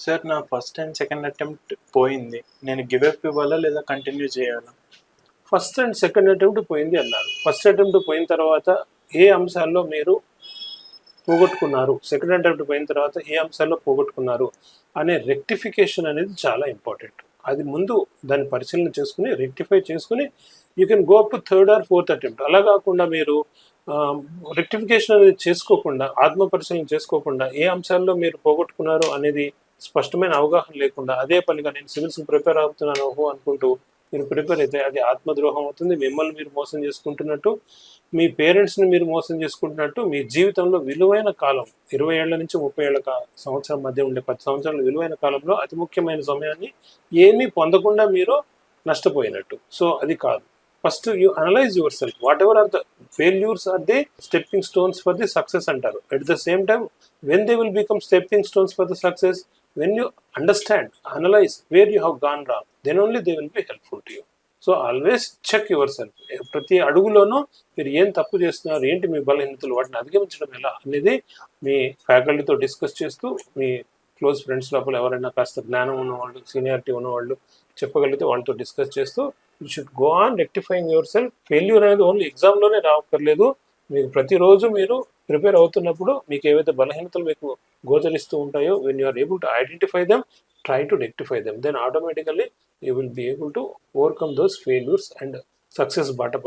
Sir నా first and second attempt పోయింది, నేను గివ్ అప్ ఇవ్వాలా లేదా కంటిన్యూ చేయాలా? ఫస్ట్ అండ్ సెకండ్ అటెంప్ట్ పోయింది అన్నారు. ఫస్ట్ అటెంప్ట్ పోయిన తర్వాత ఏ అంశాల్లో మీరు పోగొట్టుకున్నారు, సెకండ్ అటెంప్ట్ పోయిన తర్వాత ఏ అంశాల్లో పోగొట్టుకున్నారు అనే రెక్టిఫికేషన్ అనేది చాలా ఇంపార్టెంట్. అది ముందు దాన్ని పరిశీలన చేసుకుని రెక్టిఫై చేసుకుని you can go up to third or fourth attempt. అలా కాకుండా మీరు రెక్టిఫికేషన్ అనేది చేసుకోకుండా, ఆత్మ పరిశీలన చేసుకోకుండా ఏ అంశాల్లో మీరు పోగొట్టుకున్నారు అనేది స్పష్టమైన అవగాహన లేకుండా అదే పనిగా నేను సివిల్స్కి ప్రిపేర్ అవుతున్నాను అనుకుంటూ మీరు ప్రిపేర్ అయితే అది ఆత్మద్రోహం అవుతుంది. మిమ్మల్ని మీరు మోసం చేసుకుంటున్నట్టు, మీ పేరెంట్స్ని మీరు మోసం చేసుకుంటున్నట్టు. మీ జీవితంలో విలువైన కాలం 20 ఏళ్ల నుంచి 30 ఏళ్ల సంవత్సరం మధ్య ఉండే 10 సంవత్సరాల విలువైన కాలంలో అతి ముఖ్యమైన సమయాన్ని ఏమీ పొందకుండా మీరు నష్టపోయినట్టు. సో అది కాదు. First you analyse yourself. Whatever are the failures are the stepping stones for the success అంటారు. At the same time when they will become stepping stones for the success, when you understand, analyze where you have gone wrong, then only they will be helpful to you. So always check your self. ప్రతి అడుగులోనూ మీరు ఏం తప్పు చేస్తున్నారు, ఏంటి మీ బలహీనతలు, వాటిని అధిగమించడం ఎలా అనేది మీ ఫ్యాకల్టీతో డిస్కస్ చేస్తూ, మీ క్లోజ్ ఫ్రెండ్స్ లోపల ఎవరైనా కాస్త జ్ఞానం ఉన్నవాళ్ళు, సీనియారిటీ ఉన్నవాళ్ళు చెప్పగలిగితే వాళ్ళతో డిస్కస్ చేస్తూ you should go on rectifying your self. Failure అనేది ఓన్లీ ఎగ్జామ్లోనే రావక్కర్లేదు. మీకు ప్రతిరోజు మీరు ప్రిపేర్ అవుతున్నప్పుడు మీకు ఏవైతే బలహీనతలు మీకు గోచరిస్తూ ఉంటాయో, when you are able to identify them, try to rectify them, then automatically you will be able to overcome those failures and success bata